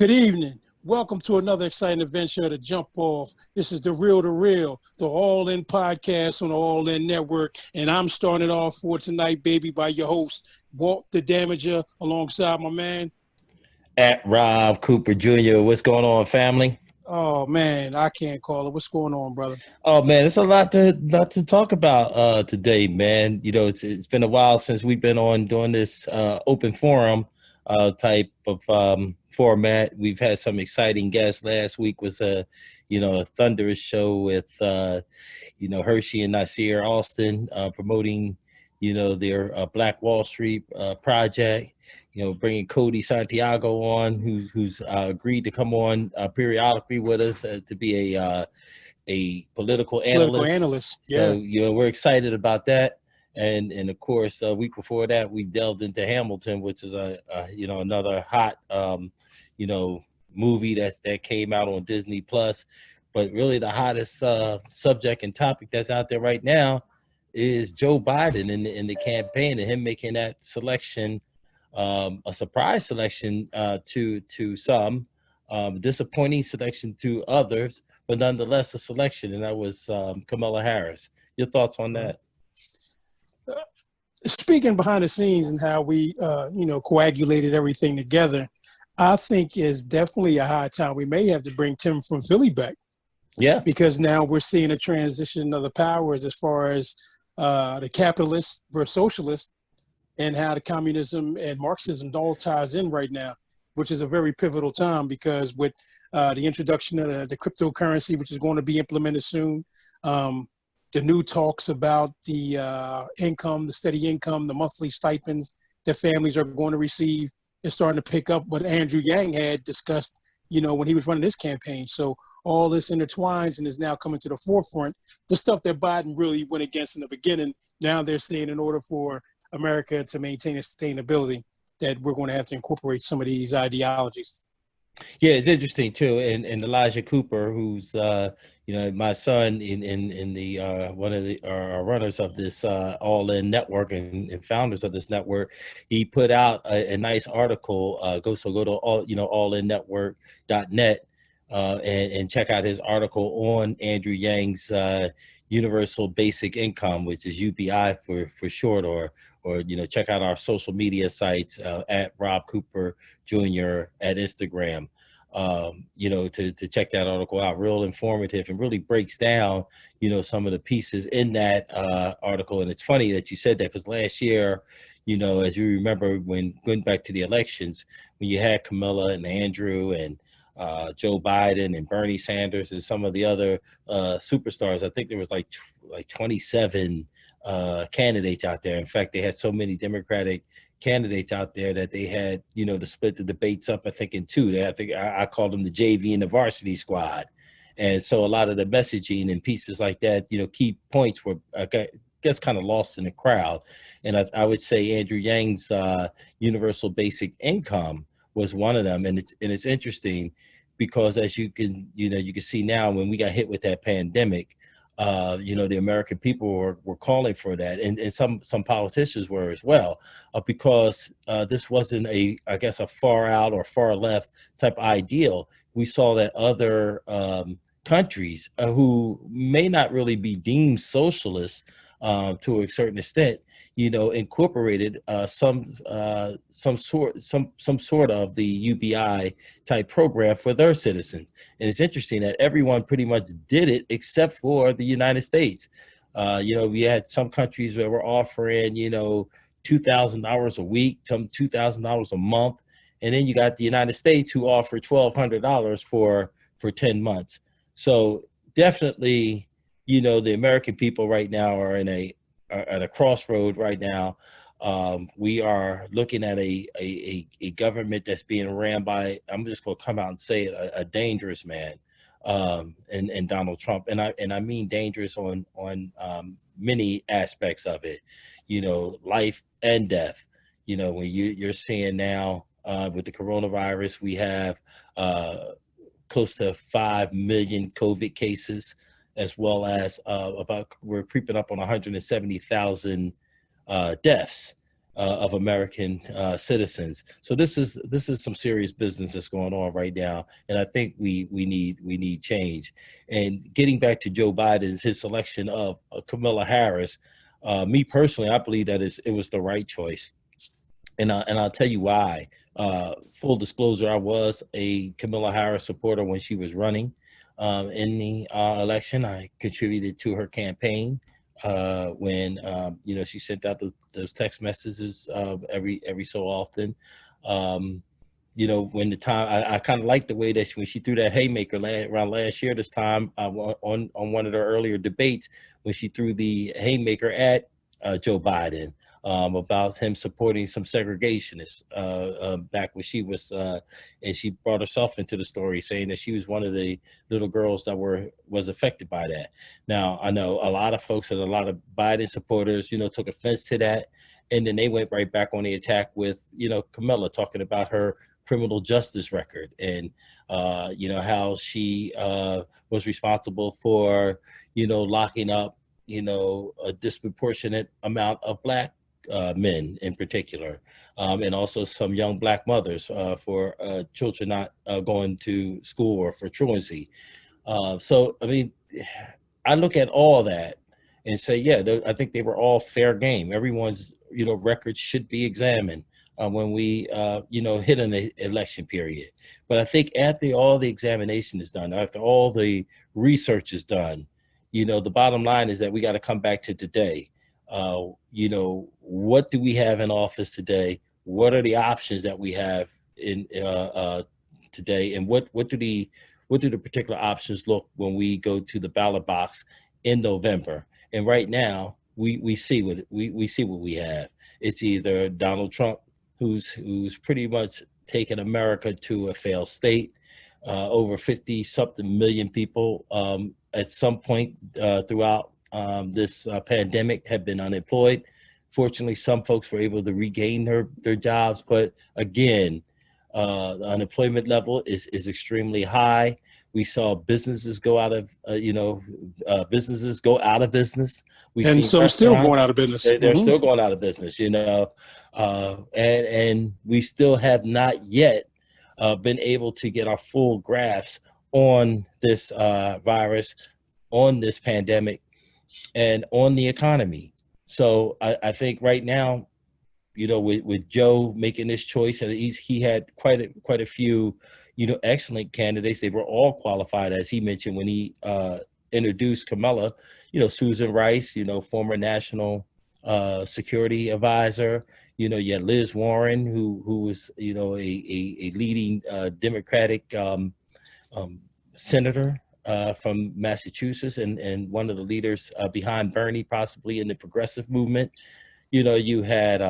Good evening. Welcome to another exciting adventure to Jump Off. This is the Real to Real, the All In podcast on the All In Network. And I'm starting it off for tonight, baby, by your host, Walt the Damager, alongside my man. At Rob Cooper Jr. What's going on, family? Oh, man, I can't call it. What's going on, brother? Oh man, it's a lot to talk about today, man. You know, it's been a while since we've been on doing this open forum type of format. We've had some exciting guests. Last week was a thunderous show with Hershey and Nasir Austin promoting their Black Wall Street project. Bringing Cody Santiago on, who's agreed to come on periodically with us to be a political analyst. Yeah. So, we're excited about that. And of course, a week before that, we delved into Hamilton, which is another hot, movie that came out on Disney Plus. But really the hottest subject and topic that's out there right now is Joe Biden in the campaign and him making that selection, a surprise selection to some, disappointing selection to others, but nonetheless a selection, and that was Kamala Harris. Your thoughts on that? Speaking behind the scenes and how we, coagulated everything together, I think is definitely a high time. We may have to bring Tim from Philly back. Yeah. Because now we're seeing a transition of the powers as far as the capitalists versus socialists, and how the communism and Marxism all ties in right now, which is a very pivotal time because with the introduction of the cryptocurrency, which is going to be implemented soon, the new talks about the income, the steady income, the monthly stipends that families are going to receive is starting to pick up what Andrew Yang had discussed, when he was running his campaign. So all this intertwines and is now coming to the forefront. The stuff that Biden really went against in the beginning, now they're saying in order for America to maintain its sustainability, that we're going to have to incorporate some of these ideologies. Yeah, it's interesting too. And Elijah Cooper, who's my son in the one of the runners of this All In network and founders of this network, he put out a nice article. Go to allinnetwork.net and check out his article on Andrew Yang's universal basic income, which is UBI for short, or check out our social media sites at Rob Cooper Jr. at Instagram, to check that article out. Real informative and really breaks down, some of the pieces in that article. And it's funny that you said that because last year, as you remember, when going back to the elections, when you had Camilla and Andrew and Joe Biden and Bernie Sanders and some of the other superstars, I think there was like 27 candidates out there. In fact, they had so many Democratic candidates out there that they had, to split the debates up, I think, in two. I think I called them the JV and the varsity squad. And so a lot of the messaging and pieces like that, key points were, I guess, kind of lost in the crowd. And I would say Andrew Yang's universal basic income was one of them. And it's interesting because as you can see now, when we got hit with that pandemic, the American people were calling for that, and some politicians were as well, because this wasn't a far out or far left type ideal. We saw that other countries who may not really be deemed socialists to a certain extent, incorporated some sort of the UBI type program for their citizens. And it's interesting that everyone pretty much did it except for the United States. We had some countries that were offering, $2,000 a week, some $2,000 a month. And then you got the United States who offered $1,200 for 10 months. So definitely, the American people right now are at a crossroad right now. We are looking at a government that's being ran by, I'm just going to come out and say it, a dangerous man, and Donald Trump. And I mean dangerous on many aspects of it, life and death. When you're seeing now with the coronavirus, we have close to 5 million COVID cases, as well as we're creeping up on 170,000 deaths. of American citizens. So this is some serious business that's going on right now, and I think we need change. And getting back to Joe Biden's his selection of Kamala Harris, me personally, I believe that it was the right choice, and I'll tell you why. Full disclosure, I was a Kamala Harris supporter when she was running in the election. I contributed to her campaign when she sent out those text messages every so often. When the time I kind of liked the way that when she threw that haymaker around last year, this time on one of the earlier debates, when she threw the haymaker at Joe Biden about him supporting some segregationists back when she was, and she brought herself into the story, saying that she was one of the little girls that was affected by that. Now, I know a lot of folks and a lot of Biden supporters, took offense to that, and then they went right back on the attack with, Kamala talking about her criminal justice record and, how she was responsible for, locking up, a disproportionate amount of Black men in particular, and also some young Black mothers for children not going to school or for truancy. So, I mean, I look at all that and say, yeah, I think they were all fair game. Everyone's, records should be examined when we, hit an election period. But I think after all the examination is done, after all the research is done, the bottom line is that we got to come back to today. What do we have in office today? What are the options that we have in today? And what do the particular options look when we go to the ballot box in November? And right now, we see what we have. It's either Donald Trump, who's pretty much taken America to a failed state. Over 50-something million people at some point throughout this pandemic have been unemployed. Fortunately, some folks were able to regain their jobs, but again, the unemployment level is extremely high. We saw businesses go out of, businesses go out of business. We've and seen some still going restaurants, out of business. they're still going out of business, and we still have not yet been able to get our full grasp on this virus, on this pandemic, and on the economy. So I think right now, with Joe making this choice, and he had quite a few, excellent candidates. They were all qualified, as he mentioned when he introduced Kamala. Susan Rice, former national security advisor. You had Liz Warren, who was a leading Democratic senator from Massachusetts, and one of the leaders behind Bernie, possibly in the progressive movement. You had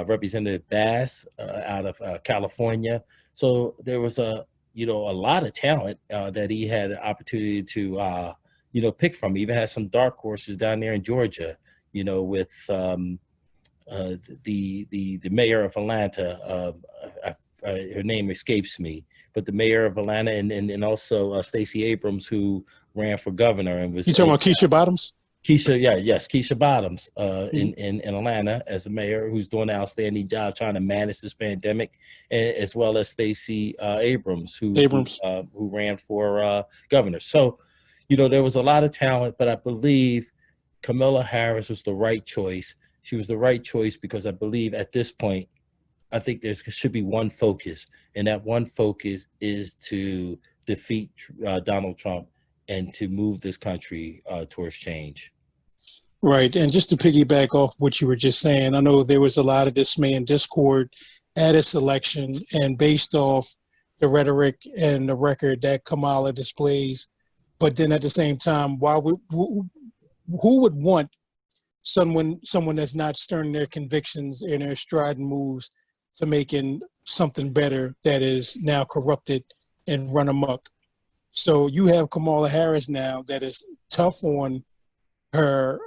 Representative Bass out of California. So there was a lot of talent that he had an opportunity to pick from. He even had some dark horses down there in Georgia, with the mayor of Atlanta. Her name escapes me, but the mayor of Atlanta, and also Stacey Abrams, who ran for governor and was. You talking about Keisha Bottoms? Keisha Bottoms in Atlanta as a mayor, who's doing an outstanding job trying to manage this pandemic, as well as Stacey Abrams, who ran for governor. So, there was a lot of talent, but I believe Kamala Harris was the right choice. She was the right choice because I believe at this point, I think there should be one focus, and that one focus is to defeat Donald Trump and to move this country towards change. Right. And just to piggyback off what you were just saying, I know there was a lot of dismay and discord at this election, and based off the rhetoric and the record that Kamala displays. But then at the same time, who would want someone that's not stirring their convictions and their strident moves to making something better that is now corrupted and run amok? So you have Kamala Harris now that is tough on her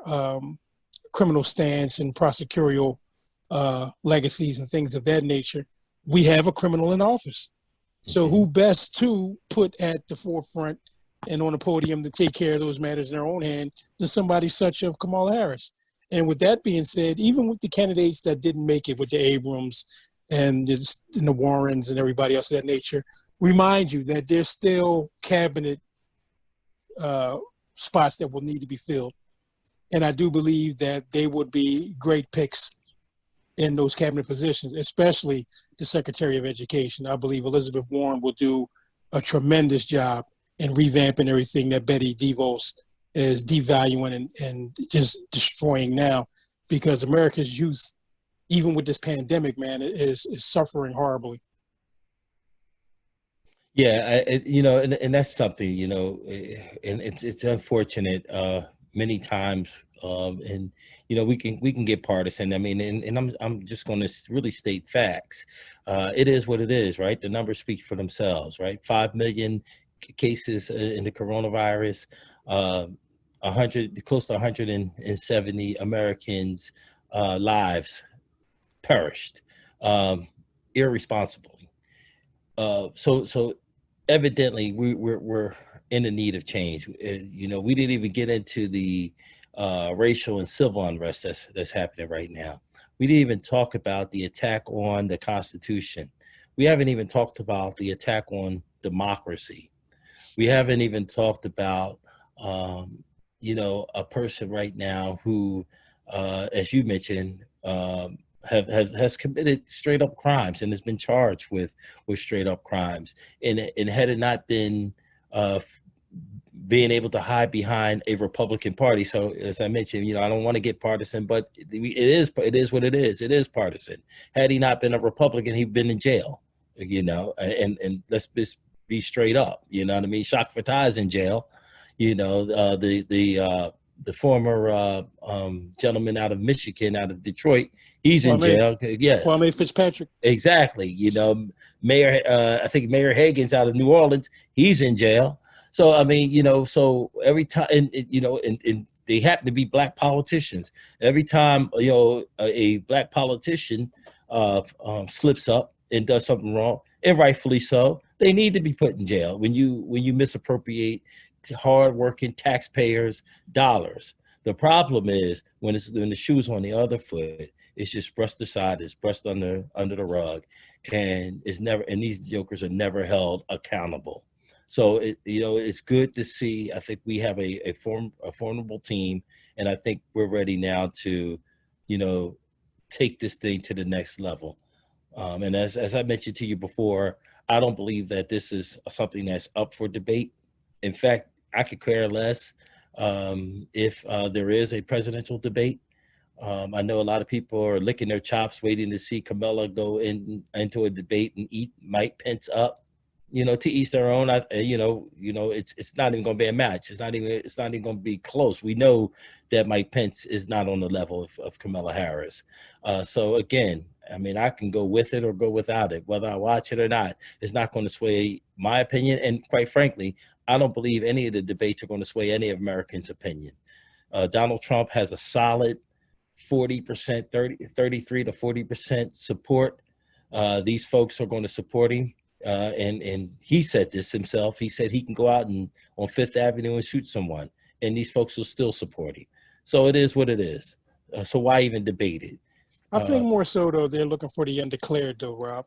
criminal stance and prosecutorial legacies and things of that nature. We have a criminal in office. So who best to put at the forefront and on the podium to take care of those matters in their own hand than somebody such of Kamala Harris? And with that being said, even with the candidates that didn't make it, with the Abrams and the Warrens and everybody else of that nature, remind you that there's still cabinet spots that will need to be filled. And I do believe that they would be great picks in those cabinet positions, especially the Secretary of Education. I believe Elizabeth Warren will do a tremendous job in revamping everything that Betty DeVos is devaluing and just destroying now, because America's youth, even with this pandemic, man, is suffering horribly. Yeah, and that's something, and it's unfortunate many times, and we can get partisan. I mean, and I'm just going to really state facts. It is what it is, right? The numbers speak for themselves, right? 5 million cases in the coronavirus, 100, close to 170 Americans' lives perished irresponsibly. So evidently we're in the need of change. We didn't even get into the racial and civil unrest that's happening right now. We didn't even talk about the attack on the Constitution. We haven't even talked about the attack on democracy. We haven't even talked about a person right now who, as you mentioned, has committed straight up crimes and has been charged with straight up crimes, and had it not been being able to hide behind a Republican Party. So as I mentioned, I don't want to get partisan, but it is what it is. It is partisan. Had he not been a Republican, he'd been in jail. And let's just be straight up. You know what I mean? Jacques Fattah is in jail. The former gentleman out of Michigan, out of Detroit, he's in jail. Yes, Kwame Fitzpatrick. Exactly. Mayor, I think Mayor Hagan's out of New Orleans. He's in jail. So I mean, so every time, and they happen to be black politicians. Every time a black politician slips up and does something wrong, and rightfully so, they need to be put in jail. When you misappropriate hard-working taxpayers' dollars. The problem is when the shoe's on the other foot, it's just brushed aside, it's brushed under the rug, and these jokers are never held accountable. So it's good to see. I think we have a formidable team, and I think we're ready now to, take this thing to the next level. And as I mentioned to you before, I don't believe that this is something that's up for debate. In fact, I could care less if there is a presidential debate. I know a lot of people are licking their chops, waiting to see Kamala go into a debate and eat Mike Pence up. To each their own. It's not even going to be a match. It's not even going to be close. We know that Mike Pence is not on the level of Kamala Harris. So again, I mean, I can go with it or go without it. Whether I watch it or not, it's not going to sway my opinion. And quite frankly, I don't believe any of the debates are going to sway any of Americans' opinion. Donald Trump has a solid 40%, 33 to 40% support. These folks are going to support him. And he said this himself. He said he can go out on Fifth Avenue and shoot someone, and these folks will still support him. So it is what it is. So why even debate it? I think more so, though, they're looking for the undeclared, though, Rob.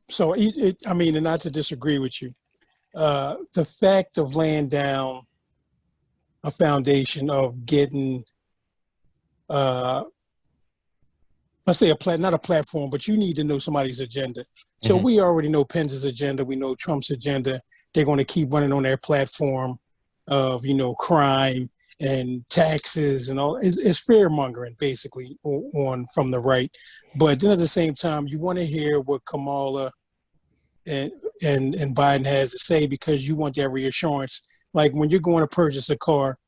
So, I mean, and not to disagree with you, the fact of laying down a foundation of getting, let's say not a platform, but you need to know somebody's agenda. So we already know Pence's agenda. We know Trump's agenda. They're going to keep running on their platform of, crime and taxes and all. It's fear mongering basically from the right. But then at the same time, you want to hear what Kamala and Biden has to say, because you want that reassurance. Like when you're going to purchase a car,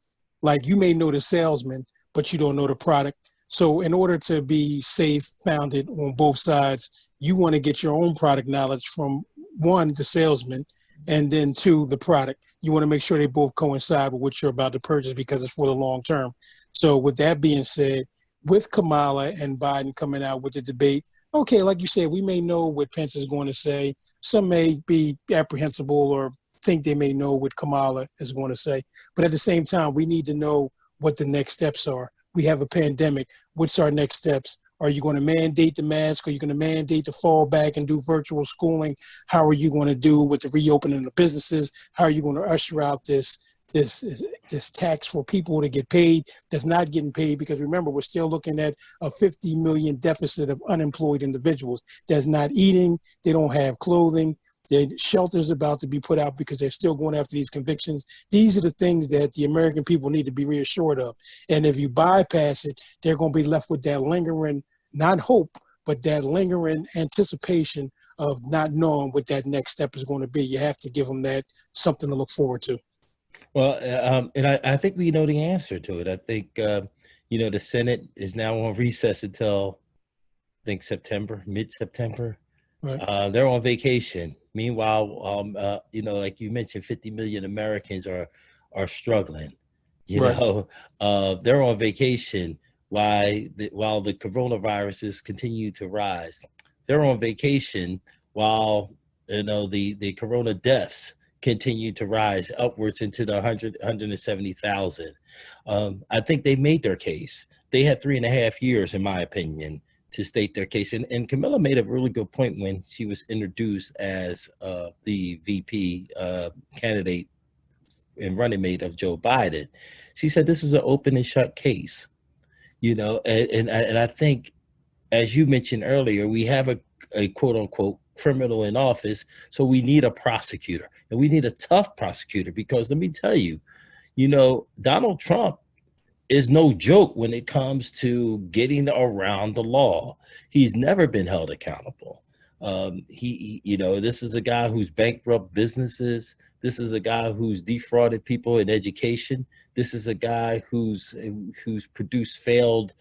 like you may know the salesman, but you don't know the product. So in order to be safe, founded on both sides, you want to get your own product knowledge from one, the salesman, and then two, the product. You want to make sure they both coincide with what you're about to purchase, because it's for the long term. So with that being said, with Kamala and Biden coming out with the debate, okay, like you said, we may know what Pence is going to say. Some may be apprehensible or think they may know what Kamala is going to say. But at the same time, we need to know what the next steps are. we have a pandemic. What's our next steps? Are you going to mandate the mask? Are you going to mandate to fall back and do virtual schooling? How are you going to do with the reopening of businesses? How are you going to usher out this tax for people to get paid that's not getting paid? Because remember, we're still looking at a 50 million deficit of unemployed individuals that's not eating. They don't have clothing. Their shelter's about to be put out because they're still going after these convictions. These are the things that the American people need to be reassured of. And if you bypass it, they're going to be left with that lingering, not hope, but that lingering anticipation of not knowing what that next step is going to be. You have to give them that something to look forward to. Well, and I think we know the answer to it. I think, the Senate is now on recess until, I think, mid-September. Right. They're on vacation. Meanwhile, like you mentioned, 50 million Americans are struggling. Right. They're on vacation while the coronaviruses continue to rise. They're on vacation while the corona deaths continue to rise upwards into the 170,000. I think they made their case. They had 3.5 years, in my opinion, to state their case. And Camilla made a really good point when she was introduced as the VP candidate and running mate of Joe Biden. She said this is an open and shut case, and I think, as you mentioned earlier, we have a quote unquote criminal in office, so we need a prosecutor, and we need a tough prosecutor, because let me tell you, Donald Trump is no joke when it comes to getting around the law. He's never been held accountable. This is a guy who's bankrupt businesses. This is a guy who's defrauded people in education. This is a guy who's produced failed,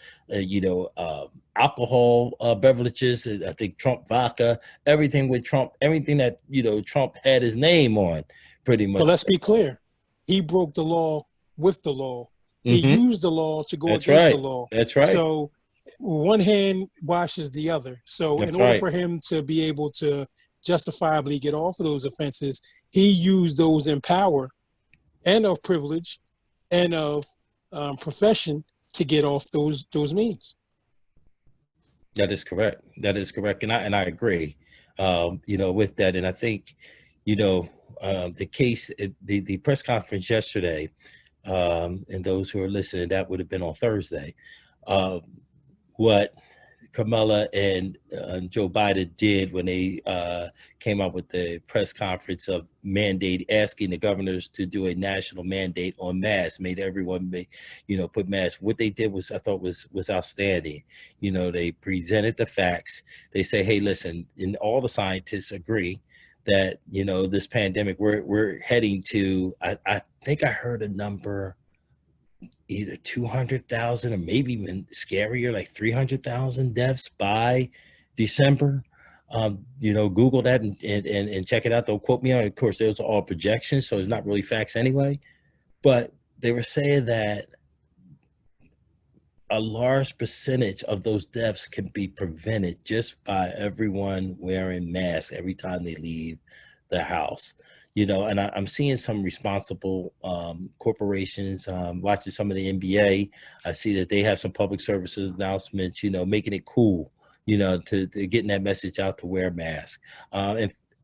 alcohol beverages. I think Trump vodka, everything with Trump, everything that Trump had his name on, pretty much. But let's be clear, he broke the law with the law. He Mm-hmm. used the law to go That's against right. the law. That's right. So one hand washes the other. So That's in order right. for him to be able to justifiably get off of those offenses, he used those in power and of privilege and of profession to get off those means. That is correct. That is correct. And I agree, with that. And I think, the case, the press conference yesterday, and those who are listening, that would have been on Thursday. What Kamala and Joe Biden did when they came up with the press conference of asking the governors to do a national mandate on masks, made everyone put masks. What they did I thought was outstanding. They presented the facts. They say, hey, listen, and all the scientists agree that, this pandemic, we're heading to, I think I heard a number, either 200,000 or maybe even scarier, like 300,000 deaths by December. Google that and check it out. Don't quote me on it. Of course, those are all projections, so it's not really facts anyway. But they were saying that a large percentage of those deaths can be prevented just by everyone wearing masks every time they leave the house. And I'm seeing some responsible corporations, watching some of the NBA. I see that they have some public services announcements, making it cool, to getting that message out to wear masks.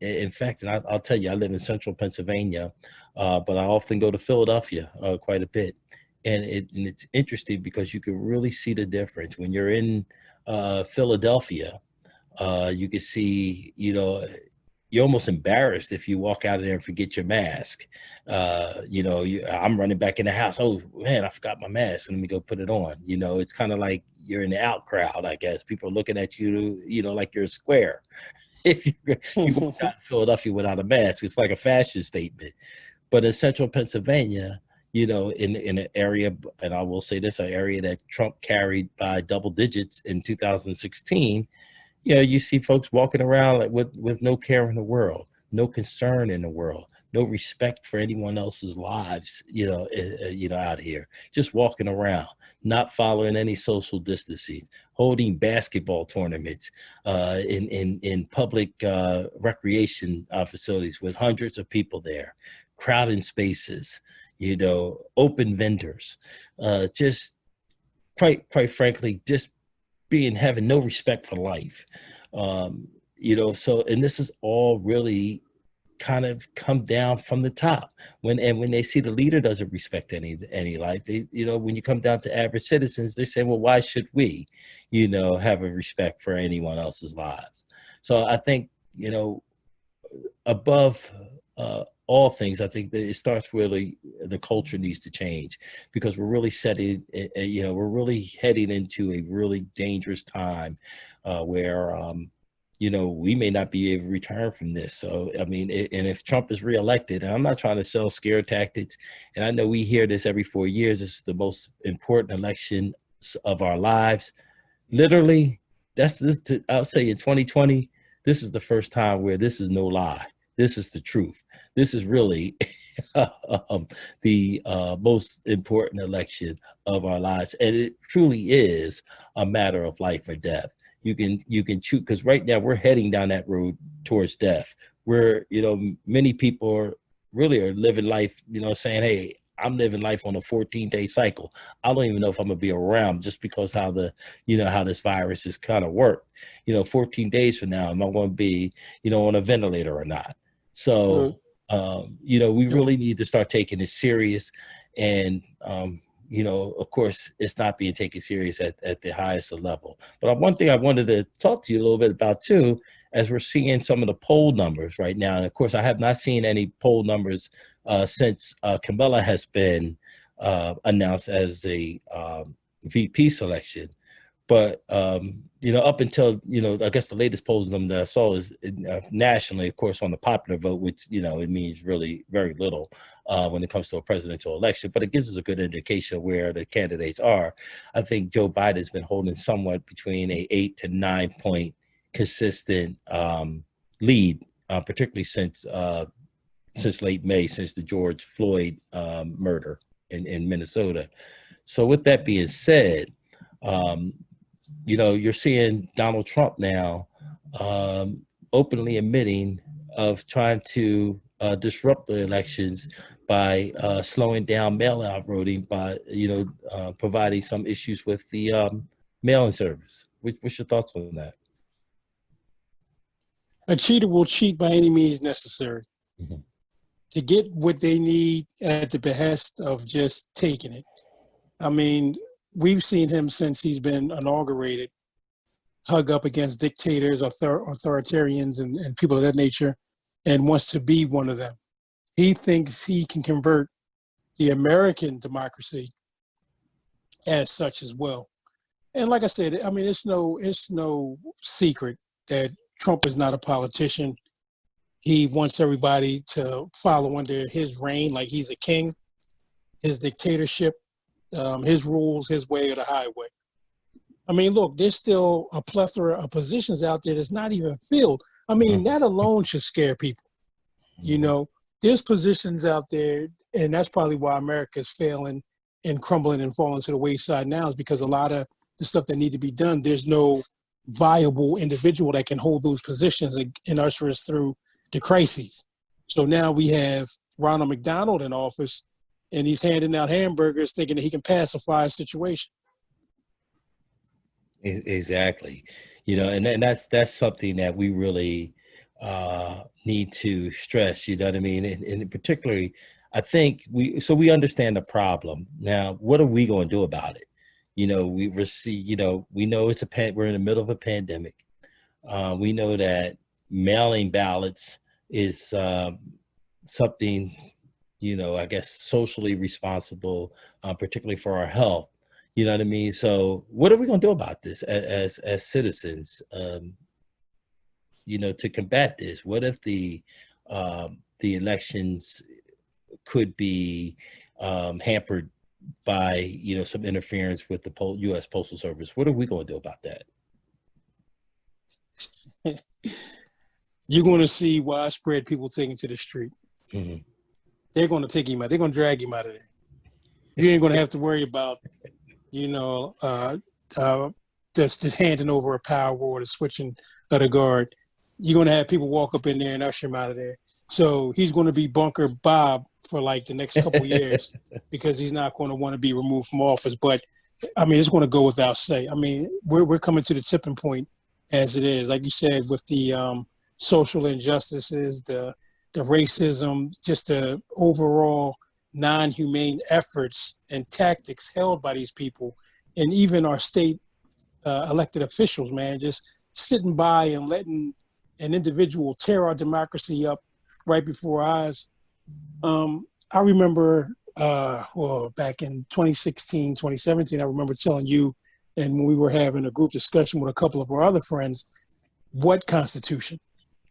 In fact, and I'll tell you, I live in central Pennsylvania, but I often go to Philadelphia quite a bit. And it's interesting because you can really see the difference when you're in Philadelphia. You can see, you're almost embarrassed if you walk out of there and forget your mask. I'm running back in the house. Oh man, I forgot my mask. Let me go put it on. It's kind of like you're in the out crowd, I guess. People are looking at you, like you're a square. If you walk out of Philadelphia without a mask, it's like a fashion statement. But in central Pennsylvania, in an area, and I will say this, an area that Trump carried by double digits in 2016, you see folks walking around like with no care in the world, no concern in the world, no respect for anyone else's lives, out here, just walking around, not following any social distancing, holding basketball tournaments in public recreation facilities with hundreds of people there, crowding spaces, open vendors, just quite frankly, just having no respect for life. So, and this is all really kind of come down from the top when they see the leader doesn't respect any life. When you come down to average citizens, they say, well, why should we, have a respect for anyone else's lives? So I think, above all things, I think that it starts really, the culture needs to change, because we're really we're really heading into a really dangerous time where, we may not be able to return from this. So, I mean, and if Trump is reelected, and I'm not trying to sell scare tactics, and I know we hear this every 4 years, this is the most important election of our lives. Literally, I'll say in 2020, this is the first time where this is no lie. This is the truth. This is really the most important election of our lives. And it truly is a matter of life or death. You can choose, because right now we're heading down that road towards death, where, many people are living life, saying, hey, I'm living life on a 14-day cycle. I don't even know if I'm gonna be around, just because how this virus is kind of worked. 14 days from now, am I going to be, on a ventilator or not? So, we really need to start taking this serious. And, of course, it's not being taken serious at the highest level. But one thing I wanted to talk to you a little bit about too, as we're seeing some of the poll numbers right now. And of course, I have not seen any poll numbers since Kamala has been announced as a VP selection. But, up until, I guess the latest polls that I saw is nationally, of course, on the popular vote, which, it means really very little when it comes to a presidential election, but it gives us a good indication of where the candidates are. I think Joe Biden has been holding somewhat between a 8 to 9 point consistent lead, particularly since late May, since the George Floyd murder in Minnesota. So with that being said, you're seeing Donald Trump now openly admitting of trying to disrupt the elections by slowing down mail-out voting, by providing some issues with the mail-in service. What's your thoughts on that? A cheater will cheat by any means necessary to get what they need at the behest of just taking it. I mean, we've seen him since he's been inaugurated hug up against dictators, authoritarians, and people of that nature, and wants to be one of them. He thinks he can convert the American democracy as such as well. And like I said, I mean, it's no secret that Trump is not a politician. He wants everybody to follow under his reign like he's a king, his dictatorship, his rules, his way or the highway. I mean, look, there's still a plethora of positions out there that's not even filled. I mean, that alone should scare people. There's positions out there, and that's probably why America is failing and crumbling and falling to the wayside now, is because a lot of the stuff that need to be done, there's no viable individual that can hold those positions and usher us through the crises. So now we have Ronald McDonald in office, and he's handing out hamburgers thinking that he can pacify a situation. Exactly. And that's something that we really need to stress, you know what I mean? And particularly, I think we understand the problem. Now, what are we going to do about it? We know we're in the middle of a pandemic. We know that mailing ballots is something, I guess, socially responsible, particularly for our health. You know what I mean? So what are we going to do about this as citizens, to combat this? What if the elections could be hampered by, some interference with the US Postal Service? What are we going to do about that? You're going to see widespread people taking to the street. Mm-hmm. They're going to take him out. They're going to drag him out of there. You ain't going to have to worry about, just handing over a power or the switching of the guard. You're going to have people walk up in there and usher him out of there. So he's going to be Bunker Bob for like the next couple of years because he's not going to want to be removed from office. But I mean, it's going to go without say. I mean, we're coming to the tipping point as it is, like you said, with the social injustices, the racism, just the overall non-humane efforts and tactics held by these people, and even our state elected officials, man, just sitting by and letting an individual tear our democracy up right before our eyes. I remember, well, back in 2016, 2017, I remember telling you, and when we were having a group discussion with a couple of our other friends, what Constitution?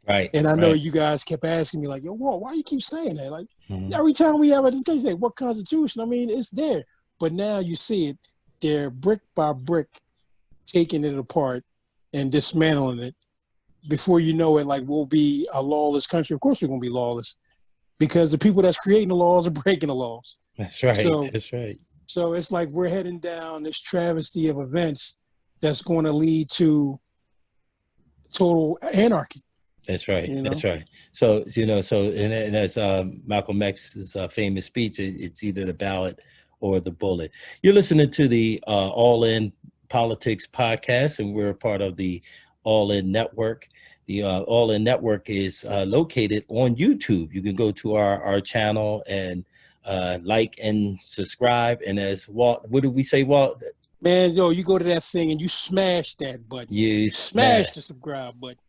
Right. And I know Right. you guys kept asking me, like, yo, whoa, why you keep saying that? Like, Mhm. every time we have a discussion, say, what Constitution? I mean, it's there. But now you see it, they're brick by brick taking it apart and dismantling it. Before you know it, like, we'll be a lawless country. Of course we're going to be lawless because the people that's creating the laws are breaking the laws. That's right. So, That's right. so it's like we're heading down this travesty of events that's going to lead to total anarchy. That's right. You That's know, right. So, and as Malcolm X's famous speech, it's either the ballot or the bullet. You're listening to the All In Politics podcast, and we're a part of the All In Network. The All In Network is located on YouTube. You can go to our channel and like and subscribe. And as Walt, what did we say, Walt? man, yo, you go to that thing and you smash that button, You smash the subscribe button.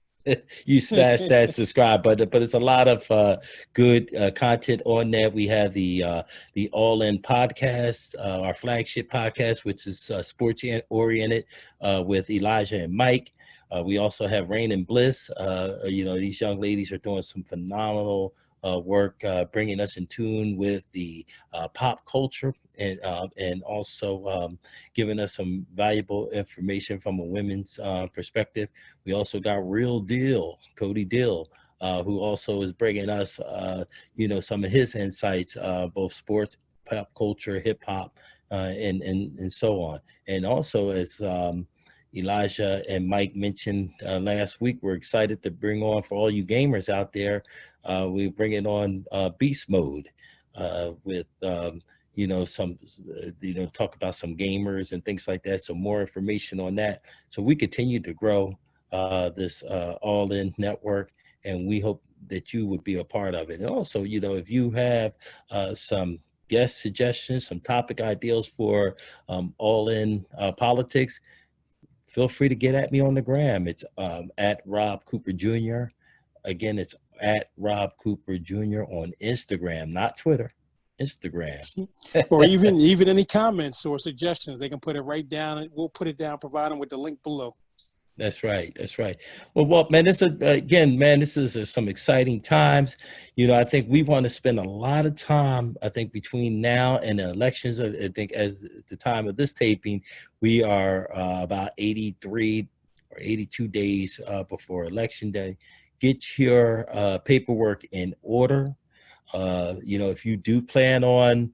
you smash that subscribe button, but it's a lot of good content on there. We have the All In podcast, our flagship podcast, which is sports oriented with Elijah and Mike. We also have Rain and Bliss. These young ladies are doing some phenomenal work, bringing us in tune with the pop culture and also giving us some valuable information from a women's perspective. We also got Real Deal, Cody Deal, who also is bringing us, some of his insights, both sports, pop culture, hip hop, and so on. And also, as Elijah and Mike mentioned last week, we're excited to bring on, for all you gamers out there, we're bringing on Beast Mode with talk about some gamers and things like that. So more information on that. So we continue to grow this All In network, and we hope that you would be a part of it. And also, if you have some guest suggestions, some topic ideas for All In Politics, feel free to get at me on the gram. It's at Rob Cooper Jr. Again, it's at Rob Cooper Jr. on Instagram, not Twitter. Instagram. Or even any comments or suggestions, they can put it right down, and we'll put it down, provide them with the link below. That's right. That's right. Well, Walt, man, this is some exciting times. I think we want to spend a lot of time, I think, between now and the elections. I think as the time of this taping, we are about 83 or 82 days before Election Day. Get your paperwork in order. If you do plan on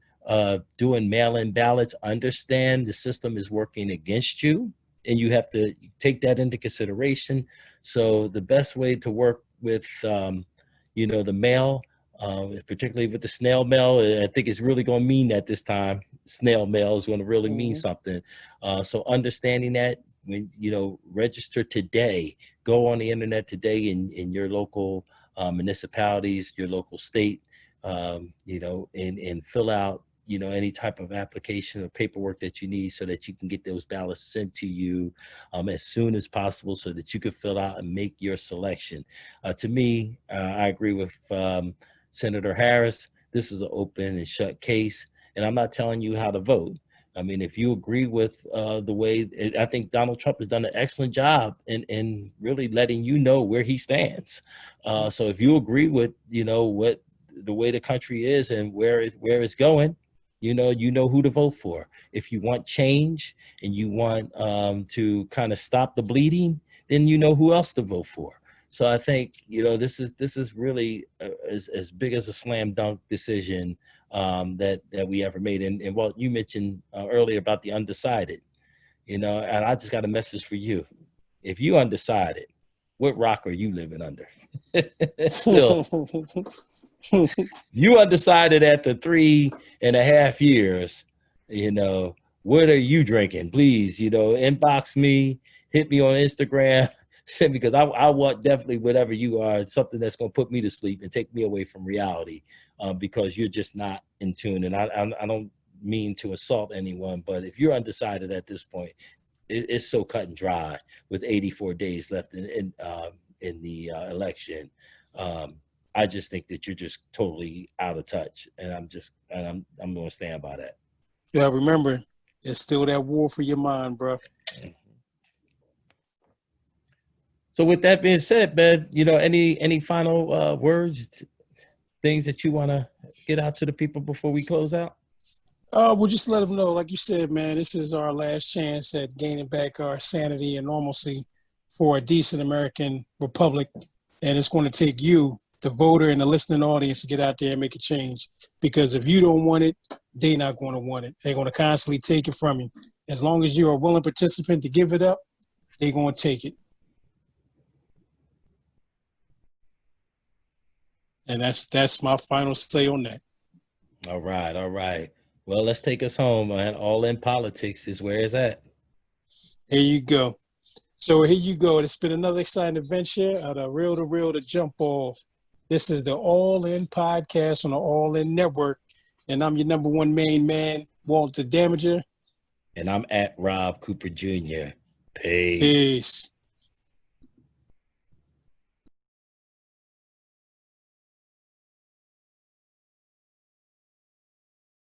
doing mail-in ballots, understand the system is working against you, and you have to take that into consideration. So the best way to work with, the mail, particularly with the snail mail, I think it's really going to mean that this time. Snail mail is going to really mean something. So understanding that, when register today, go on the internet today in your local municipalities, your local state, and fill out any type of application or paperwork that you need, so that you can get those ballots sent to you as soon as possible, so that you can fill out and make your selection. To me, I agree with Senator Harris. This is an open and shut case, and I'm not telling you how to vote. I mean, if you agree with the way, I think Donald Trump has done an excellent job in really letting you know where he stands. So if you agree with, what the way the country is and where it's going, you know who to vote for. If you want change and you want to kind of stop the bleeding, then you know who else to vote for. So I think this is really as big as a slam dunk decision that we ever made. And Walt, you mentioned earlier about the undecided, and I just got a message for you. If you undecided, what rock are you living under? Still, you undecided after 3.5 years, what are you drinking? Please, inbox me, hit me on Instagram, send me, because I want definitely whatever you are, something that's going to put me to sleep and take me away from reality, because you're just not in tune. And I don't mean to assault anyone, but if you're undecided at this point, it's so cut and dry with 84 days left in the election. I just think that you're just totally out of touch, and I'm going to stand by that. Yeah, remember, it's still that war for your mind, bro. So with that being said, man, any final words, things that you want to get out to the people before we close out? We'll just let them know, like you said, man, this is our last chance at gaining back our sanity and normalcy for a decent American republic. And it's going to take you, the voter and the listening audience, to get out there and make a change. Because if you don't want it, they're not going to want it. They're going to constantly take it from you. As long as you're a willing participant to give it up, they're going to take it. And that's my final say on that. All right. Well, let's take us home, man. All in politics is where it's at. Here you go. So here you go. It's been another exciting adventure of the Real to Real to Jump Off. This is the All In podcast on the All In Network. And I'm your number one main man, Walter Damager. And I'm at Rob Cooper Jr. Peace. Peace.